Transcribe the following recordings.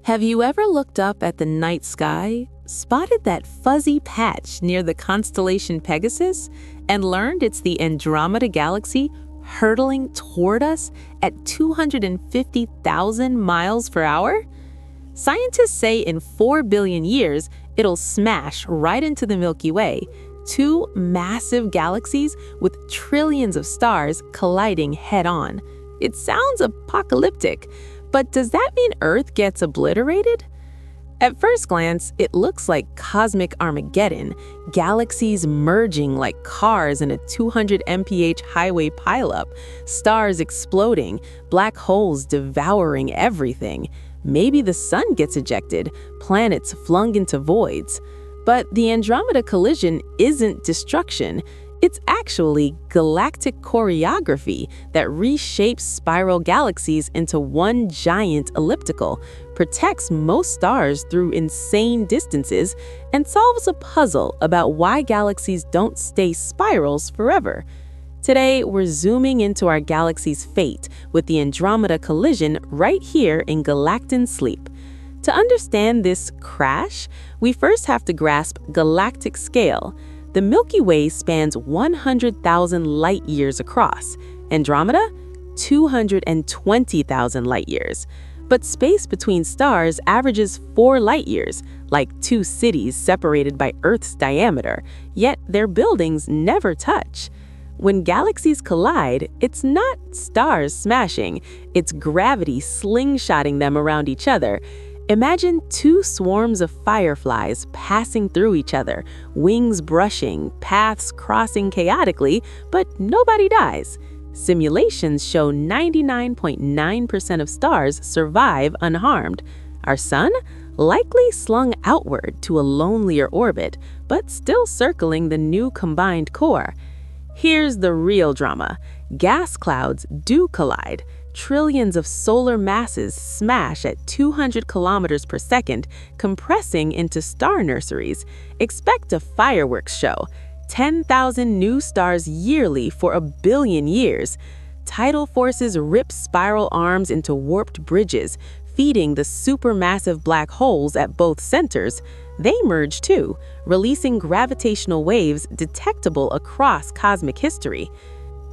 Have you ever looked up at the night sky, spotted that fuzzy patch near the constellation Pegasus, and learned it's the Andromeda galaxy hurtling toward us at 250,000 miles per hour? Scientists say in 4 billion years, it'll smash right into the Milky Way, two massive galaxies with trillions of stars colliding head-on. It sounds apocalyptic, but does that mean Earth gets obliterated? At first glance, it looks like cosmic Armageddon, galaxies merging like cars in a 200 mph highway pileup, stars exploding, black holes devouring everything. Maybe the sun gets ejected, planets flung into voids. But the Andromeda collision isn't destruction. It's actually galactic choreography that reshapes spiral galaxies into one giant elliptical, protects most stars through insane distances, and solves a puzzle about why galaxies don't stay spirals forever. Today, we're zooming into our galaxy's fate with the Andromeda collision right here in galactan sleep. To understand this crash, we first have to grasp galactic scale. The Milky Way spans 100,000 light-years across. Andromeda? 220,000 light-years. But space between stars averages 4 light-years, like 2 cities separated by Earth's diameter, yet their buildings never touch. When galaxies collide, it's not stars smashing, it's gravity slingshotting them around each other. Imagine 2 swarms of fireflies passing through each other, wings brushing, paths crossing chaotically, but nobody dies. Simulations show 99.9% of stars survive unharmed. Our sun? Likely slung outward to a lonelier orbit, but still circling the new combined core. Here's the real drama. Gas clouds do collide. Trillions of solar masses smash at 200 kilometers per second, compressing into star nurseries. Expect a fireworks show. 10,000 new stars yearly for 1 billion years. Tidal forces rip spiral arms into warped bridges, feeding the supermassive black holes at both centers. They merge too, releasing gravitational waves detectable across cosmic history.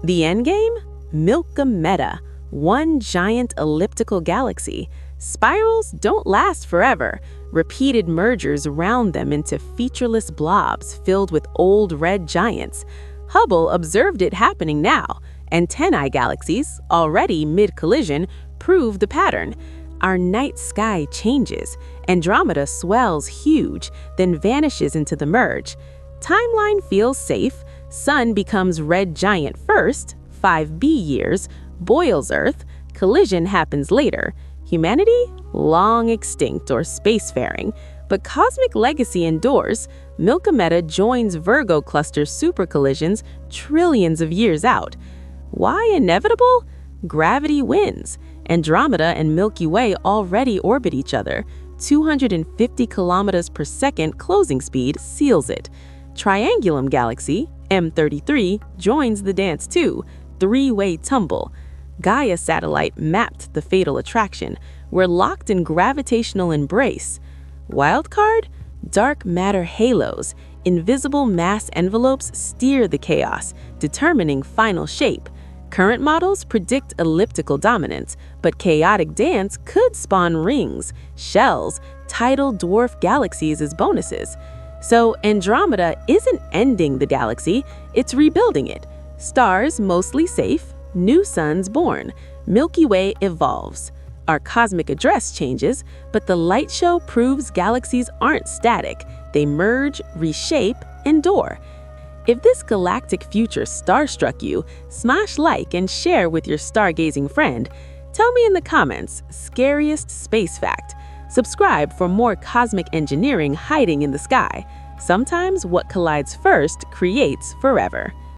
The endgame? Milkomeda. One giant elliptical galaxy. Spirals don't last forever. Repeated mergers round them into featureless blobs filled with old red giants. Hubble observed it happening now. Antennae galaxies, already mid-collision, prove the pattern. Our night sky changes. Andromeda swells huge, then vanishes into the merge. Timeline feels safe. Sun becomes red giant first, 5B years, boils Earth, collision happens later. Humanity? Long extinct or spacefaring. But cosmic legacy endures. Milkomeda joins Virgo cluster supercollisions trillions of years out. Why inevitable? Gravity wins. Andromeda and Milky Way already orbit each other. 250 kilometers per second closing speed seals it. Triangulum galaxy, M33, joins the dance too. 3-way tumble. Gaia satellite mapped the fatal attraction. We're locked in gravitational embrace. Wildcard? Dark matter halos. Invisible mass envelopes steer the chaos, determining final shape. Current models predict elliptical dominance, but chaotic dance could spawn rings, shells, tidal dwarf galaxies as bonuses. So Andromeda isn't ending the galaxy, it's rebuilding it. Stars mostly safe, new suns born. Milky Way evolves. Our cosmic address changes, but the light show proves galaxies aren't static. They merge, reshape, endure. If this galactic future starstruck you, smash like and share with your stargazing friend. Tell me in the comments, scariest space fact. Subscribe for more cosmic engineering hiding in the sky. Sometimes what collides first creates forever.